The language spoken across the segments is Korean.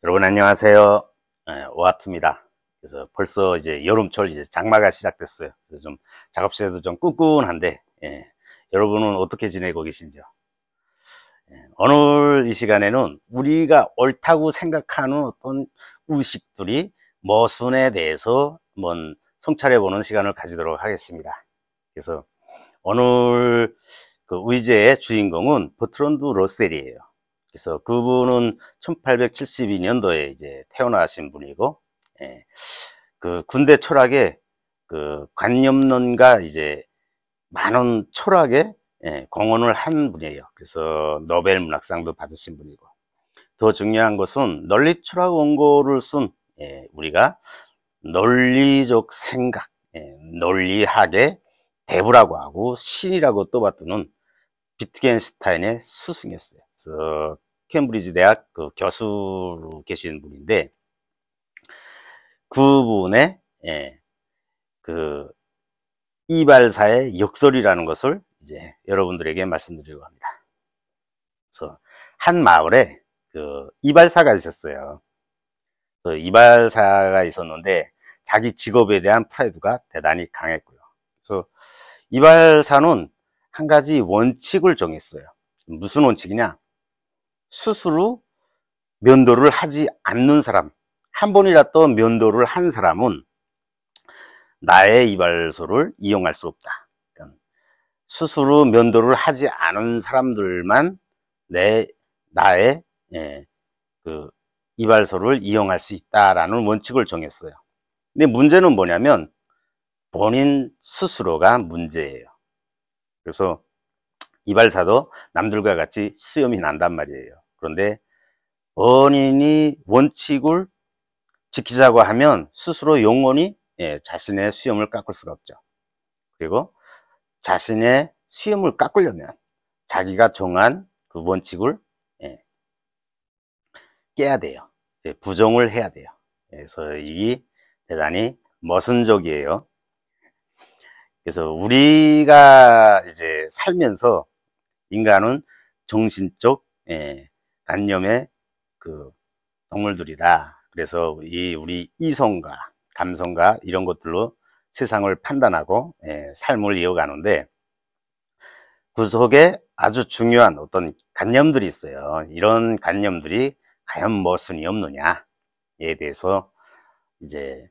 여러분 안녕하세요. 오하트입니다. 그래서 벌써 이제 여름철 이제 장마가 시작됐어요. 그래서 좀 작업실에도 좀 끈끈한데, 여러분은 어떻게 지내고 계신지요? 오늘 이 시간에는 우리가 옳다고 생각하는 어떤 의식들이 머순에 대해서 한번 성찰해 보는 시간을 가지도록 하겠습니다. 그래서 오늘 그 의제의 주인공은 버트런드 러셀이에요. 그래서 그분은 1872년도에 이제 태어나신 분이고, 그 군대 철학의 그 관념론과 이제 많은 철학에 공헌을 한 분이에요. 그래서 노벨 문학상도 받으신 분이고, 더 중요한 것은 논리 철학 원고를 쓴 우리가 논리적 생각, 논리학의 대부라고 하고 신이라고 떠받드는 비트겐슈타인의 스승이었어요. 그래서 케임브리지 대학 그 교수로 계신 분인데, 그분의 그 이발사의 역설이라는 것을 이제 여러분들에게 말씀드리려고 합니다. 그래서 한 마을에 그 이발사가 있었어요. 그 이발사가 있었는데 자기 직업에 대한 프라이드가 대단히 강했고요. 그래서 이발사는 한 가지 원칙을 정했어요. 무슨 원칙이냐? 스스로 면도를 하지 않는 사람, 한 번이라도 면도를 한 사람은 나의 이발소를 이용할 수 없다. 그러니까 스스로 면도를 하지 않은 사람들만 나의 그 이발소를 이용할 수 있다라는 원칙을 정했어요. 근데 문제는 뭐냐면 본인 스스로가 문제예요. 그래서 이발사도 남들과 같이 수염이 난단 말이에요. 그런데 본인이 원칙을 지키자고 하면 스스로 영원히 자신의 수염을 깎을 수가 없죠. 그리고 자신의 수염을 깎으려면 자기가 정한 그 원칙을 깨야 돼요. 부정을 해야 돼요. 그래서 이게 대단히 모순적이에요. 그래서 우리가 이제 살면서 인간은 정신적 관념의 그 동물들이다. 그래서 우리 이성과 감성과 이런 것들로 세상을 판단하고 삶을 이어가는데, 그 속에 아주 중요한 어떤 관념들이 있어요. 이런 관념들이 과연 모순이 없느냐에 대해서 이제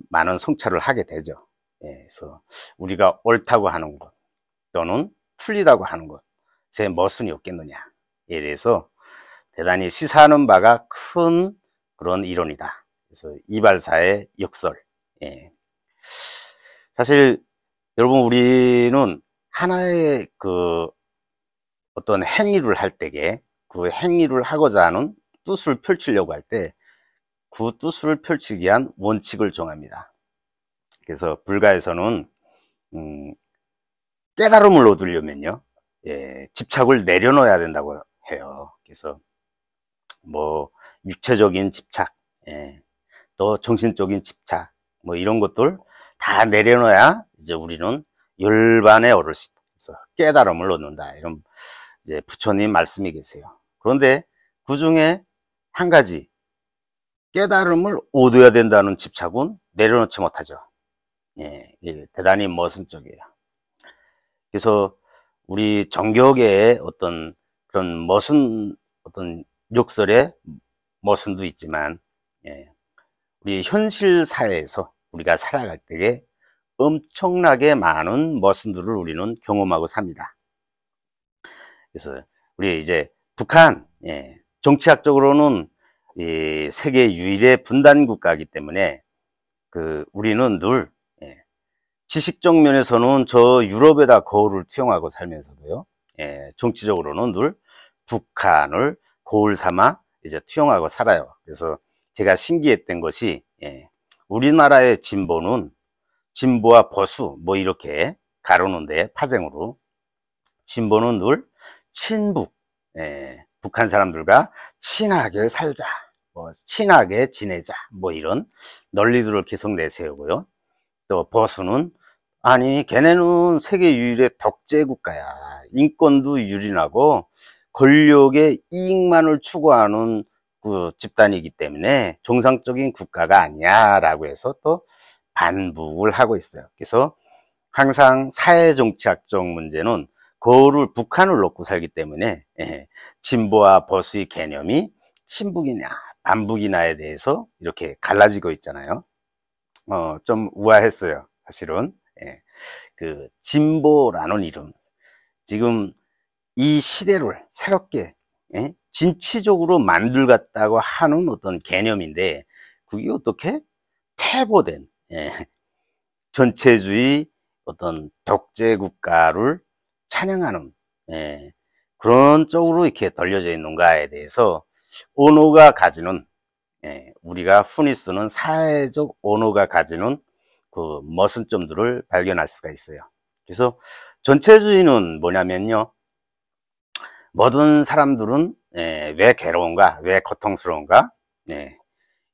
많은 성찰을 하게 되죠. 그래서 우리가 옳다고 하는 것 또는 틀리다고 하는 것에 모순이 없겠느냐에 대해서 대단히 시사하는 바가 큰 그런 이론이다. 그래서 이발사의 역설. 사실 여러분, 우리는 하나의 그 어떤 행위를 할 때에 그 행위를 하고자 하는 뜻을 펼치려고 할 때 그 뜻을 펼치기 위한 원칙을 정합니다. 그래서 불가에서는 깨달음을 얻으려면요, 집착을 내려놓아야 된다고 해요. 그래서 뭐 육체적인 집착, 또 정신적인 집착, 뭐 이런 것들 다 내려놔야 이제 우리는 열반에 오를 수 있다. 그래서 깨달음을 얻는다. 이런 이제 부처님 말씀이 계세요. 그런데 그 중에 한 가지, 깨달음을 얻어야 된다는 집착은 내려놓지 못하죠. 대단히 모순적이에요. 그래서 우리 종교계의 어떤 그런 어떤 역설의 모순도 있지만, 우리 현실 사회에서 우리가 살아갈 때에 엄청나게 많은 모순들을 우리는 경험하고 삽니다. 그래서 우리 이제 북한, 정치학적으로는 이 세계 유일의 분단 국가이기 때문에 우리는 늘 지식적 면에서는 저 유럽에다 거울을 투영하고 살면서도요, 정치적으로는 늘 북한을 거울 삼아 이제 투영하고 살아요. 그래서 제가 신기했던 것이, 우리나라의 진보는 진보와 보수 뭐 이렇게 가르는데, 파쟁으로 진보는 늘 친북, 북한 사람들과 친하게 살자, 뭐 친하게 지내자, 뭐 이런 논리들을 계속 내세우고요. 또 보수는 아니 걔네는 세계 유일의 독재 국가야, 인권도 유린하고 권력의 이익만을 추구하는 그 집단이기 때문에 정상적인 국가가 아니야 라고 해서 또 반북을 하고 있어요. 그래서 항상 사회정치학적 문제는 거울을 북한을 놓고 살기 때문에 진보와 보수의 개념이 친북이냐 반북이냐에 대해서 이렇게 갈라지고 있잖아요. 좀 우아했어요 사실은. 그 진보라는 이름, 지금 이 시대를 새롭게 진취적으로 만들겠다고 하는 어떤 개념인데, 그게 어떻게 퇴보된 전체주의 어떤 독재 국가를 찬양하는 그런 쪽으로 이렇게 돌려져 있는가에 대해서 언어가 가지는, 우리가 흔히 쓰는 사회적 언어가 가지는 그 모순점들을 발견할 수가 있어요. 그래서 전체주의는 뭐냐면요, 모든 사람들은 왜 괴로운가, 왜 고통스러운가,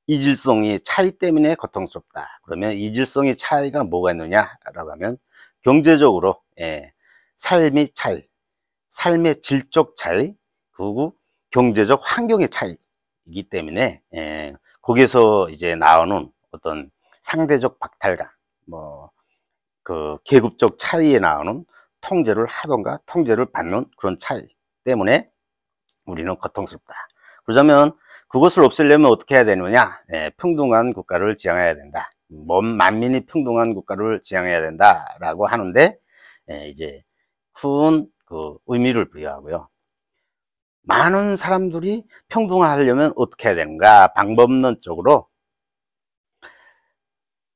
이질성이 차이 때문에 고통스럽다. 그러면 이질성의 차이가 뭐가 있느냐라고 하면 경제적으로 삶의 차이, 삶의 질적 차이, 그리고 경제적 환경의 차이이기 때문에 거기서 이제 나오는 어떤 상대적 박탈감, 그 계급적 차이에 나오는 통제를 하던가 통제를 받는 그런 차이 때문에 우리는 고통스럽다. 그러자면 그것을 없애려면 어떻게 해야 되느냐? 평등한 국가를 지향해야 된다. 만민이 평등한 국가를 지향해야 된다라고 하는데, 이제 큰 그 의미를 부여하고요. 많은 사람들이 평등하려면 어떻게 해야 되는가? 방법론적으로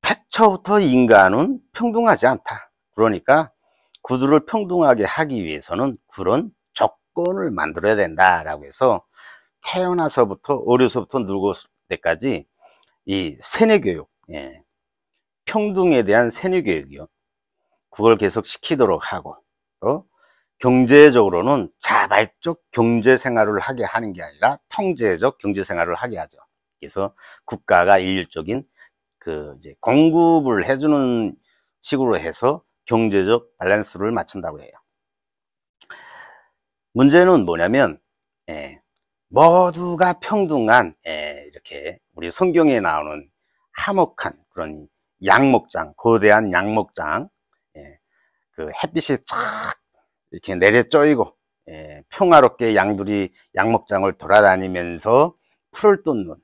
태초부터 인간은 평등하지 않다. 그러니까 그들을 평등하게 하기 위해서는 그런 조건을 만들어야 된다라고 해서 태어나서부터 어려서부터 늙을 때까지 이 세뇌교육, 평등에 대한 세뇌교육이요, 그걸 계속 시키도록 하고, 또 경제적으로는 자발적 경제생활을 하게 하는 게 아니라 통제적 경제생활을 하게 하죠. 그래서 국가가 일률적인 그 이제 공급을 해주는 식으로 해서 경제적 밸런스를 맞춘다고 해요. 문제는 뭐냐면 모두가 평등한 이렇게 우리 성경에 나오는 화목한 그런 양목장, 거대한 양목장, 그 햇빛이 쫙 이렇게 내려쪼이고 평화롭게 양들이 양목장을 돌아다니면서 풀을 뜯는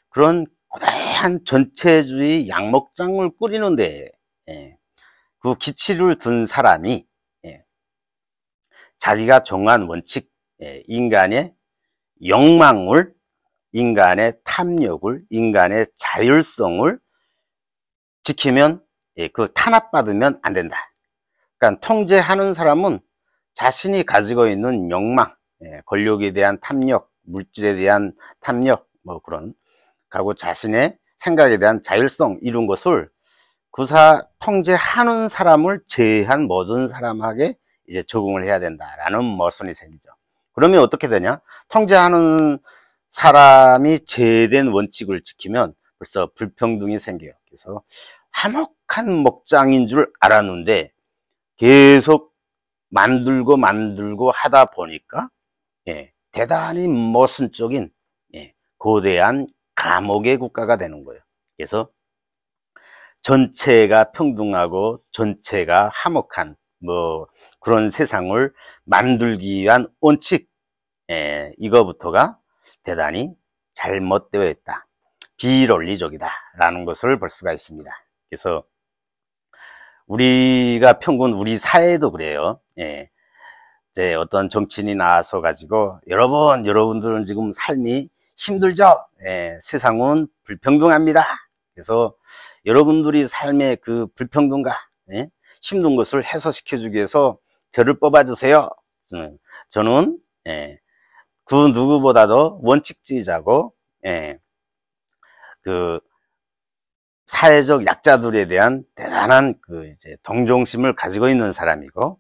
그런 거대한 전체주의 양목장을 꾸리는데, 그 기치를 둔 사람이 자기가 정한 원칙, 인간의 욕망을, 인간의 탐욕을, 인간의 자율성을 지키면, 그 탄압받으면 안 된다. 그러니까 통제하는 사람은 자신이 가지고 있는 욕망, 권력에 대한 탐욕, 물질에 대한 탐욕, 그런 하고 자신의 생각에 대한 자율성, 이런 것을 통제하는 사람을 제외한 모든 사람에게 이제 적용을 해야 된다라는 모순이 생기죠. 그러면 어떻게 되냐? 통제하는 사람이 제외된 원칙을 지키면 벌써 불평등이 생겨요. 그래서 화목한 목장인 줄 알았는데 계속 만들고 하다 보니까 대단히 모순적인 거대한 감옥의 국가가 되는 거예요. 그래서 전체가 평등하고 전체가 화목한 그런 세상을 만들기 위한 원칙, 이거부터가 대단히 잘못되어 있다, 비논리적이다 라는 것을 볼 수가 있습니다. 그래서 우리가 평균 우리 사회도 그래요. 이제 어떤 정치인이 나와서 가지고 여러분들은 지금 삶이 힘들죠? 세상은 불평등합니다. 그래서 여러분들이 삶의 그 불평등과 힘든 것을 해소시켜 주기 위해서 저를 뽑아주세요. 저는 그 누구보다도 원칙주의자고, 그 사회적 약자들에 대한 대단한 그 이제 동정심을 가지고 있는 사람이고,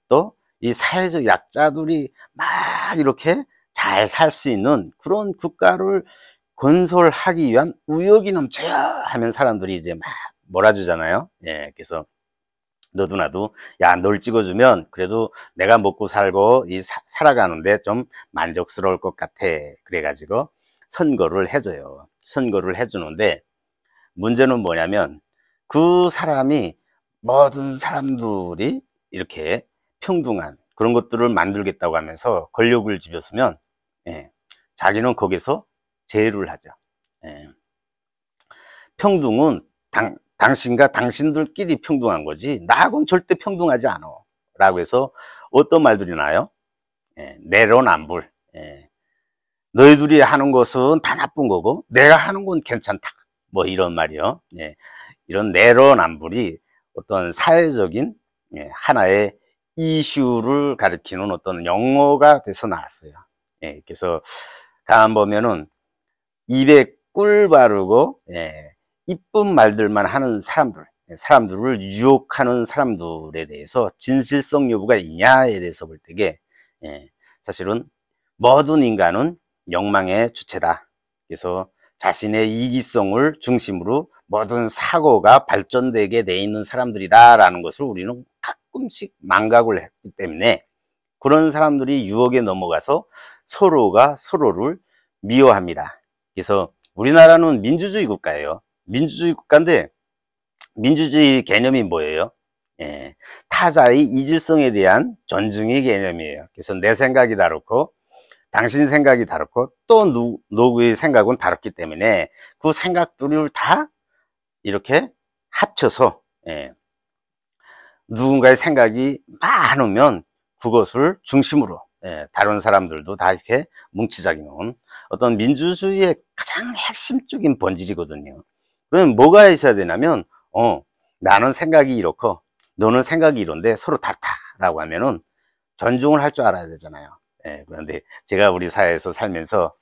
또 이 사회적 약자들이 막 이렇게 잘 살 수 있는 그런 국가를 건설하기 위한 의욕이 넘쳐야 하면 사람들이 이제 막 몰아주잖아요. 그래서 너도 나도 야, 널 찍어주면 그래도 내가 먹고 살고 살아가는데 좀 만족스러울 것 같아. 그래가지고 선거를 해줘요. 선거를 해주는데 문제는 뭐냐면 그 사람이 모든 사람들이 이렇게 평등한 그런 것들을 만들겠다고 하면서 권력을 쥐었으면 예, 자기는 거기서 제외를 하죠. 예. 평등은 당신과 당신들끼리 평등한 거지 나하고는 절대 평등하지 않아 라고 해서 어떤 말들이 나요? 예, 내로남불. 예. 너희들이 하는 것은 다 나쁜 거고 내가 하는 건 괜찮다 뭐 이런 말이요. 예. 이런 내로남불이 어떤 사회적인 예, 하나의 이슈를 가리키는 어떤 용어가 돼서 나왔어요. 예, 그래서 가만 보면은 입에 꿀 바르고 예, 이쁜 말들만 하는 사람들, 사람들을 유혹하는 사람들에 대해서 진실성 여부가 있냐에 대해서 볼 때게 예, 사실은 모든 인간은 욕망의 주체다. 그래서 자신의 이기성을 중심으로 모든 사고가 발전되게 돼 있는 사람들이다라는 것을 우리는 가끔씩 망각을 했기 때문에 그런 사람들이 유혹에 넘어가서 서로가 서로를 미워합니다. 그래서 우리나라는 민주주의 국가예요. 민주주의 국가인데 민주주의 개념이 뭐예요? 예, 타자의 이질성에 대한 존중의 개념이에요. 그래서 내 생각이 다르고 당신 생각이 다르고 또 누구의 생각은 다르기 때문에 그 생각들을 다 이렇게 합쳐서 예, 누군가의 생각이 많으면 그것을 중심으로 예, 다른 사람들도 다 이렇게 뭉치작용하는 어떤 민주주의의 가장 핵심적인 본질이거든요. 그러면 뭐가 있어야 되냐면 나는 생각이 이렇고 너는 생각이 이런데 서로 다르다라고 하면은 존중을 할 줄 알아야 되잖아요. 예, 그런데 제가 우리 사회에서 살면서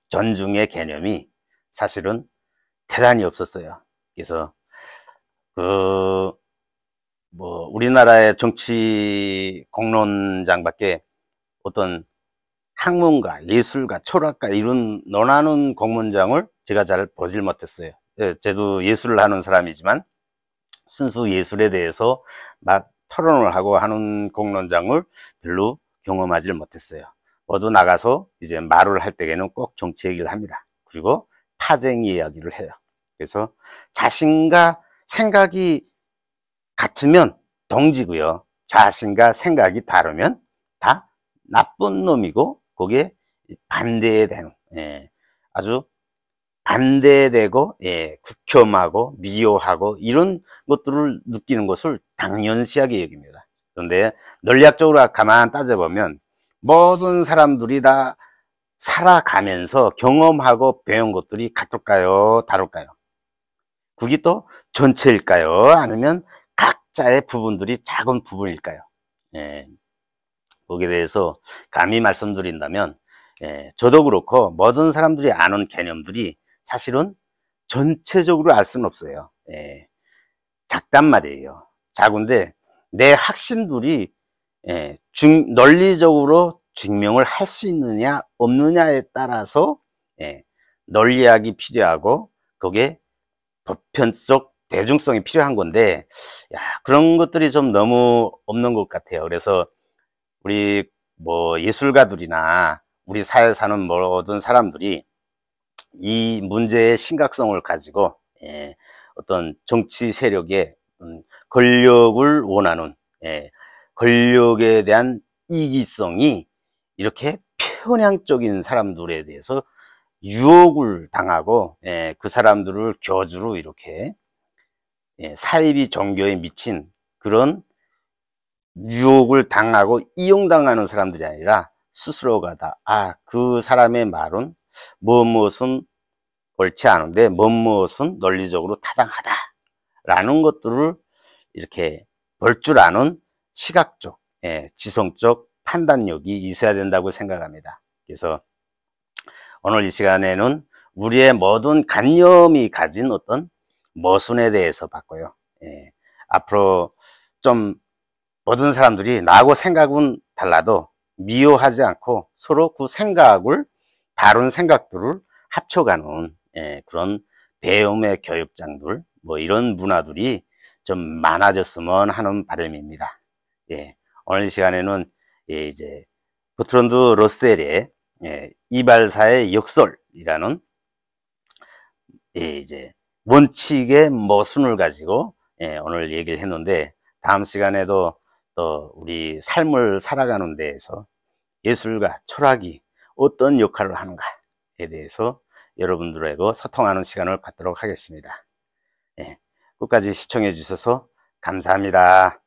존중의 개념이 사실은 대단히 없었어요. 그래서 뭐 우리나라의 정치 공론장밖에 어떤 학문가, 예술가, 철학가 이런 논하는 공문장을 제가 잘 보질 못했어요. 예, 저도 예술을 하는 사람이지만 순수 예술에 대해서 막 토론을 하고 하는 공론장을 별로 경험하지를 못했어요. 모두 나가서 이제 말을 할 때에는 꼭 정치 얘기를 합니다. 그리고 파쟁 이야기를 해요. 그래서 자신과 생각이 같으면 동지고요. 자신과 생각이 다르면 다 나쁜 놈이고 거기에 반대되는 예, 아주 반대되고 예, 극혐하고 미워하고 이런 것들을 느끼는 것을 당연시하게 여깁니다. 그런데 논리학적으로 가만 따져보면 모든 사람들이 다 살아가면서 경험하고 배운 것들이 같을까요? 다를까요? 그게 또 전체일까요? 아니면 각자의 부분들이 작은 부분일까요? 예, 거기에 대해서 감히 말씀드린다면 예, 저도 그렇고 모든 사람들이 아는 개념들이 사실은 전체적으로 알 수는 없어요. 예, 작단 말이에요. 작은데 내 확신들이 예, 논리적으로 증명을 할 수 있느냐 없느냐에 따라서 예, 논리학이 필요하고 거기에 보편적 대중성이 필요한 건데 야, 그런 것들이 좀 너무 없는 것 같아요. 그래서 우리 뭐 예술가들이나 우리 사회에 사는 모든 사람들이 이 문제의 심각성을 가지고 예, 어떤 정치 세력의 권력을 원하는 예, 권력에 대한 이기성이 이렇게 편향적인 사람들에 대해서 유혹을 당하고 예, 그 사람들을 교주로 이렇게 예, 사이비 종교에 미친 그런 유혹을 당하고 이용당하는 사람들이 아니라 스스로가 다 그 사람의 말은 무엇은 옳지 않은데 무엇은 논리적으로 타당하다 라는 것들을 이렇게 볼 줄 아는 시각적 예, 지성적 판단력이 있어야 된다고 생각합니다. 그래서 오늘 이 시간에는 우리의 모든 관념이 가진 어떤 모순에 대해서 봤고요. 예, 앞으로 좀 모든 사람들이 나하고 생각은 달라도 미워하지 않고 서로 그 생각을 다른 생각들을 합쳐가는 예, 그런 배움의 교육장들 뭐 이런 문화들이 좀 많아졌으면 하는 바람입니다. 예, 오늘 이 시간에는 예, 이제 버트런드 러셀의 이발사의 역설이라는 이제 원칙의 모순을 가지고 오늘 얘기를 했는데, 다음 시간에도 또 우리 삶을 살아가는 데에서 예술과 철학이 어떤 역할을 하는가에 대해서 여러분들하고 소통하는 시간을 갖도록 하겠습니다. 끝까지 시청해 주셔서 감사합니다.